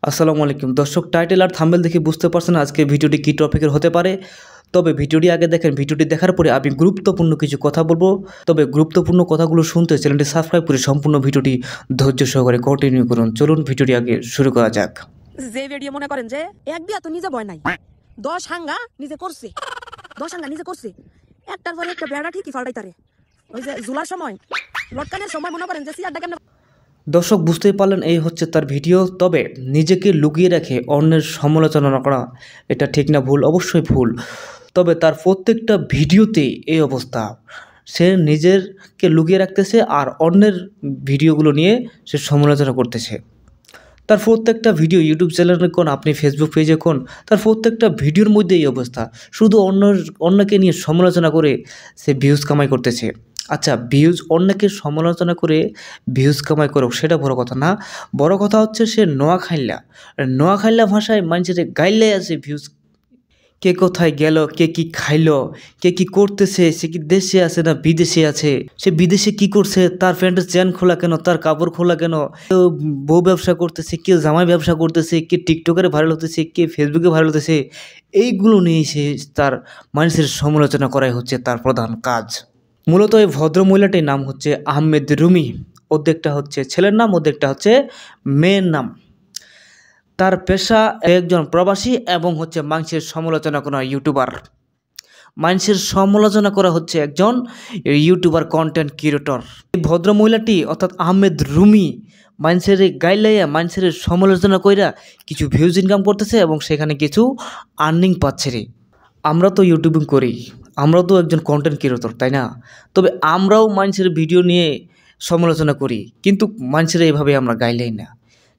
আসসালামু আলাইকুম দর্শক, টাইটেল আর থাম্বনেল দেখে বুঝতে পারছেন আজকে ভিডিওটি কী টপিকের হতে পারে। তবে ভিডিওটি আগে দেখেন, ভিডিওটি দেখার পরে আমি গুরুত্বপূর্ণ কিছু কথা বলবো। তবে গুরুত্বপূর্ণ কথাগুলো শুনতে চ্যানেলটি সাবস্ক্রাইব করে সম্পূর্ণ ভিডিওটি ধৈর্য সহকারে কন্টিনিউ করুন। চলুন ভিডিওটি আগে শুরু করা যাক। যে ভিডিও মনে করেন যে এক বিয়া তো নিজে বয় নাই, 10 হাঙ্গা নিজে করছে, 10 হাঙ্গা নিজে করছে, একটার পরে একটা বেড়া ঠিকই ফাল্টাইতারে। ওই যে জুলার সময় লটকানের সময় মনে করেন যে সিয়ারটা কেন। দর্শক বুঝতেই পারলেন, এই হচ্ছে তার ভিডিও। তবে নিজেকে লুকিয়ে রেখে অন্যের সমালোচনা না করা, এটা ঠিক না, ভুল, অবশ্যই ভুল। তবে তার প্রত্যেকটা ভিডিওতেই এই অবস্থা, সে নিজেরকে লুকিয়ে রাখতেছে আর অন্যের ভিডিওগুলো নিয়ে সে সমালোচনা করতেছে। তার প্রত্যেকটা ভিডিও, ইউটিউব চ্যানেলে কোন, আপনি ফেসবুক পেজে কোন, তার প্রত্যেকটা ভিডিওর মধ্যে এই অবস্থা, শুধু অন্যকে নিয়ে সমালোচনা করে সে ভিউজ কামাই করতেছে। আচ্ছা, ভিউজ, অন্যকে সমালোচনা করে ভিউজ কামাই করুক, সেটা বড় কথা না। বড় কথা হচ্ছে সে নোয়াখাইলা ভাষায় মানুষের গাইলে আছে ভিউজ। কে কোথায় গেল, কে কি খাইলো, কে কি করতেছে, সে কি দেশে আছে না বিদেশে আছে, সে বিদেশে কি করছে, তার প্যান্টের চেন খোলা কেন, তার কাপড় খোলা কেন, কেউ বউ ব্যবসা করতেছে, কেউ জামাই ব্যবসা করতেছে, কে টিকটকের ভাইরাল হতেছে, কে ফেসবুকে ভাইরাল হতেছে, এইগুলো নিয়ে সে তার মানুষের সমালোচনা করাই হচ্ছে তার প্রধান কাজ। মূলত এই ভদ্র মহিলাটির নাম হচ্ছে আহমেদ রুমি। অর্ধেকটা হচ্ছে ছেলের নাম, অর্ধেকটা হচ্ছে মেয়ের নাম। তার পেশা একজন প্রবাসী এবং হচ্ছে মানুষের সমালোচনা করা ইউটিউবার। মানুষের সমালোচনা করা হচ্ছে একজন ইউটিউবার, কন্টেন্ট ক্রিয়েটর। এই ভদ্র মহিলাটি অর্থাৎ আহমেদ রুমি মানুষের গাইলাইয়া, মানুষের সমালোচনা কইরা কিছু ভিউজ ইনকাম করতেছে এবং সেখানে কিছু আর্নিং পাচ্ছে রে। আমরা তো ইউটিউবিং করি, আমরাও তো একজন কন্টেন্ট ক্রিয়েটর, তাই না? তবে আমরাও মানুষের ভিডিও নিয়ে সমালোচনা করি, কিন্তু মানুষের এইভাবে আমরা গাইলেই না।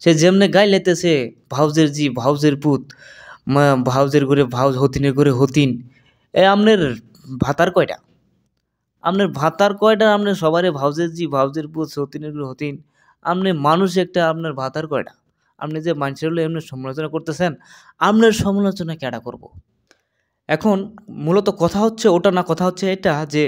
সে যেমনে গাই লেতেছে, ভাউজের জি ভাউজের পুত, ভাউজের ঘরে ভাউজ, হতিনের ঘরে হতিন। আপনার ভাতার কয়টা? আপনার ভাতার কয়টা? আপনার সবারে ভাউজের জি ভাউজের পুত, হতিনের ঘরে হতিন। আপনি মানুষ একটা, আপনার ভাতার কয়টা? আপনি যে মানুষের হলে এমনি সমালোচনা করতেছেন, আপনার সমালোচনা কেডা করব? এখন মূলত কথা হচ্ছে ওটা না, কথা হচ্ছে এটা যে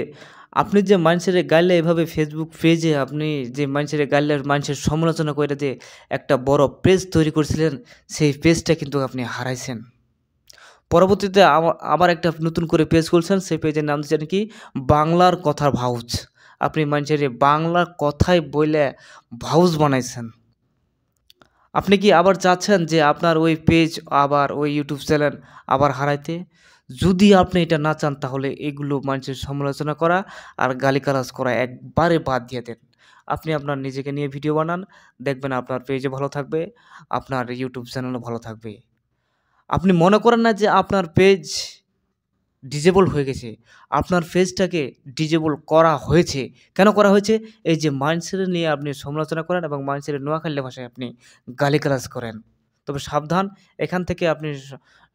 আপনি যে মানুষের গাইলে এভাবে ফেসবুক পেজে আপনি যে মানুষের গাইলে মানুষের সমালোচনা করে যে একটা বড় পেজ তৈরি করেছিলেন, সেই পেজটা কিন্তু আপনি হারাইছেন। পরবর্তীতে আবার একটা নতুন করে পেজ খুলছেন, সেই পেজের নাম দিচ্ছেন কি বাংলার কথার ভাউজ। আপনি মানুষের বাংলার কথাই বলে ভাউজ বানাইছেন। আপনি কি আবার চাচ্ছেন যে আপনার ওই পেজ আবার ওই ইউটিউব চ্যানেল আবার হারাইতে? যদি আপনি এটা না চান, তাহলে এগুলো মানুষের সমালোচনা করা আর গালিগালাজ করা একবারে বাদ দিয়ে দেন। আপনি আপনার নিজেকে নিয়ে ভিডিও বানান, দেখবেন আপনার পেজও ভালো থাকবে, আপনার ইউটিউব চ্যানেলও ভালো থাকবে। আপনি মনে করেন না যে আপনার পেজ ডিজেবল হয়ে গেছে। আপনার পেজটাকে ডিজেবল করা হয়েছে। কেন করা হয়েছে? এই যে মানুষের নিয়ে আপনি সমালোচনা করেন এবং মানুষের নোয়াখালী ভাষায় আপনি গালিগালাজ করেন। তবে সাবধান, এখান থেকে আপনি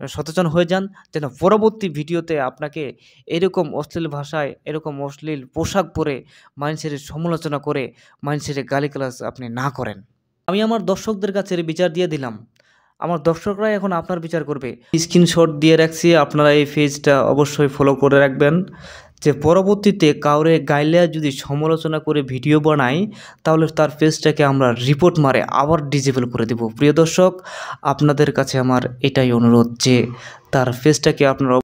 সচেতন হয়ে যান, যেন পরবর্তী ভিডিওতে আপনাকে এরকম অশ্লীল ভাষায়, এরকম অশ্লীল পোশাক পরে মানুষের সমালোচনা করে মানুষের গালিগালাজ আপনি না করেন। আমি আমার দর্শকদের কাছে এর বিচার দিয়ে দিলাম। আমার দর্শকরাই এখন আপনার বিচার করবে। স্ক্রিনশট দিয়ে রাখছি, আপনারা এই পেজটা অবশ্যই ফলো করে রাখবেন, যে পরবর্তীতে কাউরে গাইলে যদি সমালোচনা করে ভিডিও বানাই, তাহলে তার পেজটাকে আমরা রিপোর্ট মারে আবার ডিজেবল করে দেব। প্রিয় দর্শক, আপনাদের কাছে আমার এটাই অনুরোধ যে তার পেজটাকে আপনারা